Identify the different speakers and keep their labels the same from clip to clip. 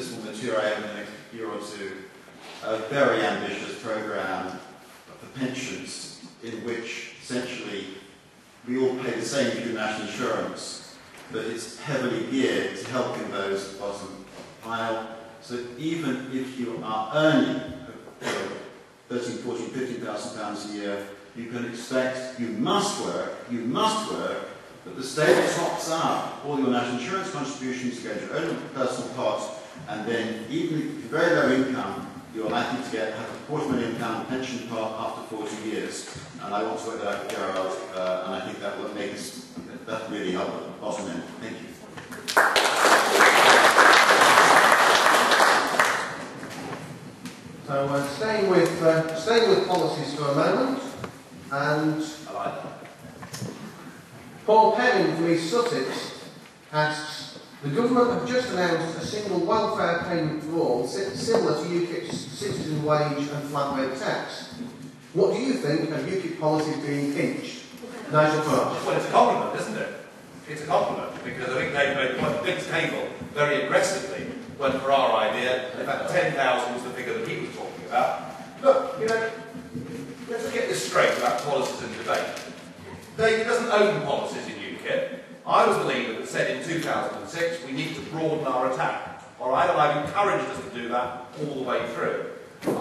Speaker 1: this will materialise in the next year or two, a very ambitious programme for pensions in which essentially we all pay the same through national insurance, but it's heavily geared to helping those at the bottom of the pile. So even if you are earning 13, 14, 15,000 pounds a year, you can expect, you must work, but the state tops up all your national insurance contributions, you go to your own personal pot, and then even if you're very low income, you're likely to have a £250,000 pension pot after 40 years. And I want to work that out with Gerald, and I think that will make us, that really help at the bottom end. Thank you.
Speaker 2: So staying with policies for a moment, and
Speaker 3: I like that.
Speaker 2: Paul Penning from East Sussex asks, the government have just announced a single welfare payment for all, similar to UKIP's citizen wage and flat rate tax. What do you think of UKIP policies being pinched? Nigel Farage.
Speaker 3: Well, it's a compliment, isn't it? It's a compliment, because I think they made quite a big table very aggressively went for our idea. In fact, 10,000 was the figure that he was talking about. Look, you know, let's get this straight about policies and debate. David doesn't own policies in UKIP. I was the leader that said in 2006 we need to broaden our attack. All right, and I've encouraged us to do that all the way through.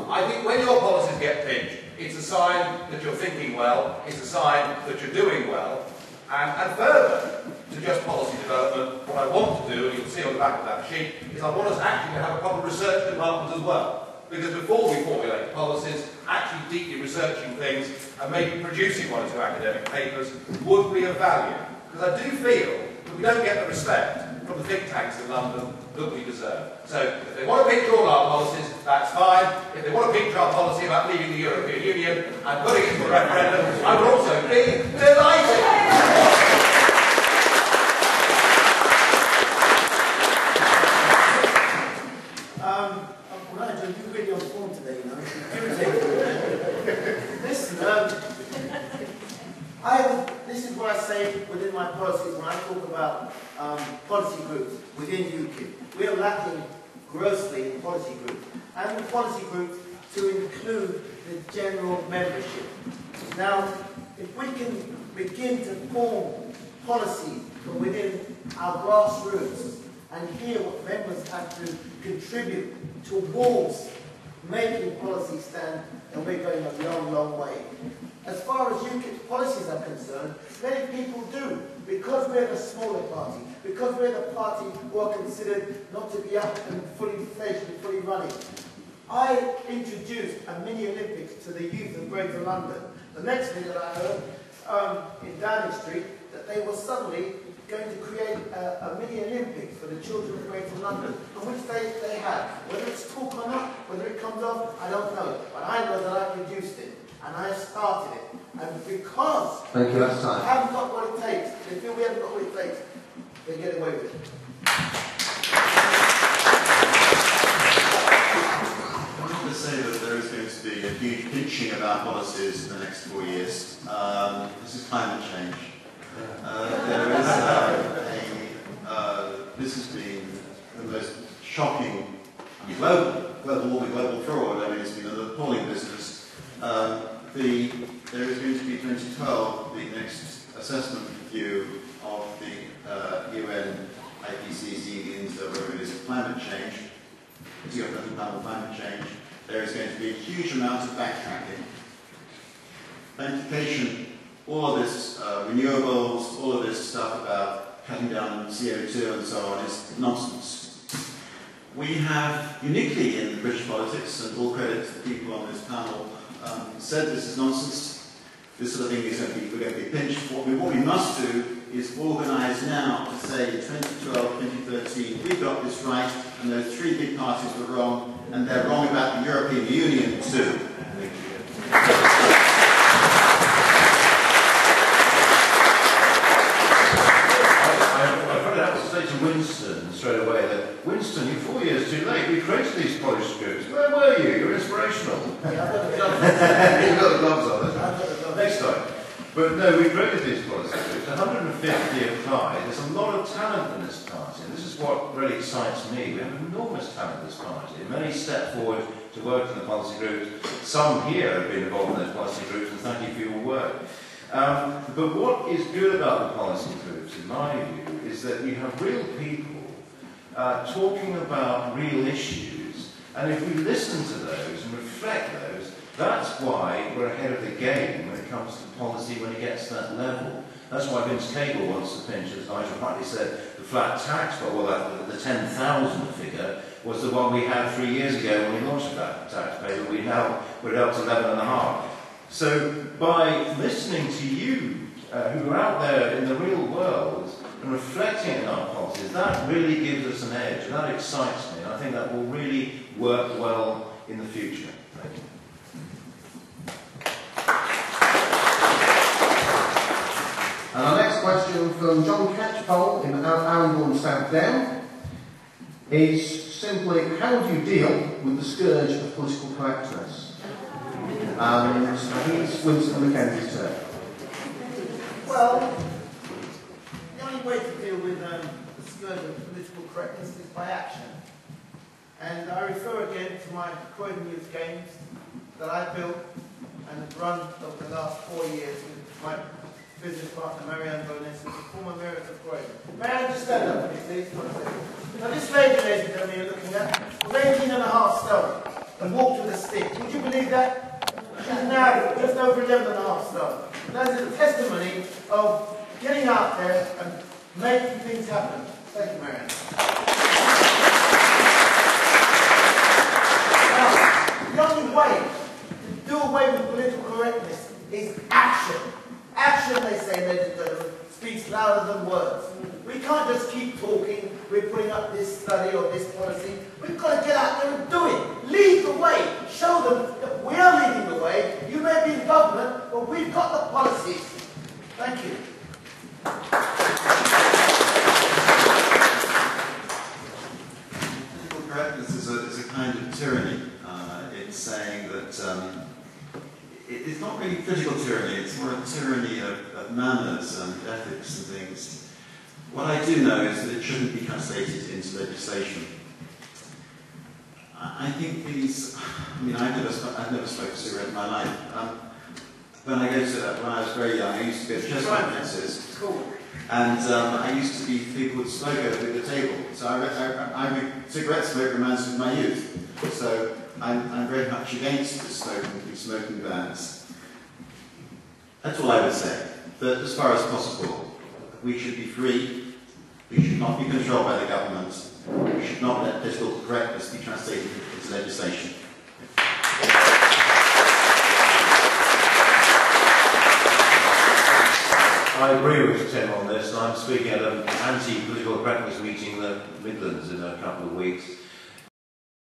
Speaker 3: I think when your policies get pinched, it's a sign that you're thinking well, it's a sign that you're doing well, and further to just policy development, what I want to do, and you'll see on the back of that sheet, is I want us actually to have a proper research department as well. Because before we formulate policies, actually deeply researching things and maybe producing one or two academic papers would be of value. Because I do feel that we don't get the respect from the think tanks in London that we deserve. So if they want to pinch all our policies, that's fine. If they want to pinch our policy about leaving the European Union and putting it to a referendum, I would also be delighted.
Speaker 4: You're really on form today, you know. Listen, this is what I say within my policies when I talk about policy groups within UKIP. We are lacking grossly in policy groups, and the policy groups to include the general membership. Now, if we can begin to form policies from within our grassroots and hear what members have to contribute towards making policy stand, then we're going a long, long way. As far as UKIP's policies are concerned, many people do, because we're the smaller party, because we're the party who are considered not to be up and fully fledged and fully running. I introduced a mini Olympics to the youth of Greater London. The next thing that I heard in Downing Street, that they were suddenly going to create a mini Olympics for the children of Greater London, and which they have. Whether it's talk or not, whether it comes off, I don't know. But I know that I produced it, and I started it. And because
Speaker 2: thank you, that's time.
Speaker 4: We haven't got what it takes, they feel we haven't got what it takes, they get away with it.
Speaker 1: I want to say that there is going to be a huge pinching of our policies in the next 4 years. This is climate change. This has been the most shocking, global warming, global fraud. I mean, it's been an appalling business. There is going to be 2012, the next assessment review of the UN IPCC, whatever it is, climate change. It's got nothing about climate change. There is going to be a huge amount of backtracking. Identification, all of this renewables, all of this stuff about cutting down CO2 and so on is nonsense. We have, uniquely in British politics, and all credit to the people on this panel, said this is nonsense. This sort of thing is we're going to be pinched. What we must do is organise now to say 2012, 2013, we got this right, and those three big parties were wrong, and they're wrong about the European Union too.
Speaker 5: Winston straight away that, Winston, you're 4 years too late, we created these policy groups. Where were you? You're inspirational. You've got the gloves on, next time. But no, we created these policy groups. 150 applied. There's a lot of talent in this party, and this is what really excites me. We have enormous talent in this party. Many step forward to work in the policy groups. Some here have been involved in those policy groups, and thank you for your work. But what is good about the policy groups, in my view, is that you have real people talking about real issues, and if we listen to those and reflect those, that's why we're ahead of the game when it comes to policy when it gets to that level. That's why Vince Cable wants to pinch, as Nigel rightly said, the flat tax, but the 10,000 figure was the one we had 3 years ago when we launched the flat tax pay, but we're up to 11.5. So by listening to you, who are out there in the real world and reflecting on our policies, that really gives us an edge, and that excites me, and I think that will really work well in the future. Thank you.
Speaker 2: And our next question from John Catchpole in Arundel, South Down, is simply, how do you deal with the scourge of political correctness? And I think it's Winston McKenzie's turn.
Speaker 4: Well, the only way to deal with the scourge of political correctness is by action. And I refer again to my Croydon Youth Games that I built and have run over the last 4 years with my business partner Marianne Bowness, who's a former mayor of Croydon. Marianne, just stand up, please. Now this lady, ladies and gentlemen, you're looking at, was 18.5 stone and walked with a stick. Would you believe that? She's now just over 11.5 stone. That is a testimony of getting out there and making things happen. Thank you, Marianne. Now, the only way to do away with political correctness is action. Action, they say, ladies and gentlemen, speaks louder than words. We can't just keep talking, we're putting up this study or this policy. We've got to get out there and do it. Lead the way. Show them that we are leading the way. You may be in government, but we've got the policies. Thank you.
Speaker 1: Political correctness is a kind of tyranny. It's saying that it's not really political tyranny, it's more a tyranny of manners and ethics and things. What I do know is that it shouldn't be translated into legislation. I think I've never smoked a cigarette in my life. When I was very young, I used to go to chess conferences.
Speaker 4: Cool.
Speaker 1: And I used to be, people would smoke over the table. So cigarette smoke reminds me of my youth. So I'm very much against the smoking bans. That's all I would say. That as far as possible, we should be free. We should not be controlled by the government. We should not let political correctness be translated into legislation.
Speaker 5: I agree with Tim on this. I'm speaking at an anti-political correctness meeting in the Midlands in a couple of weeks.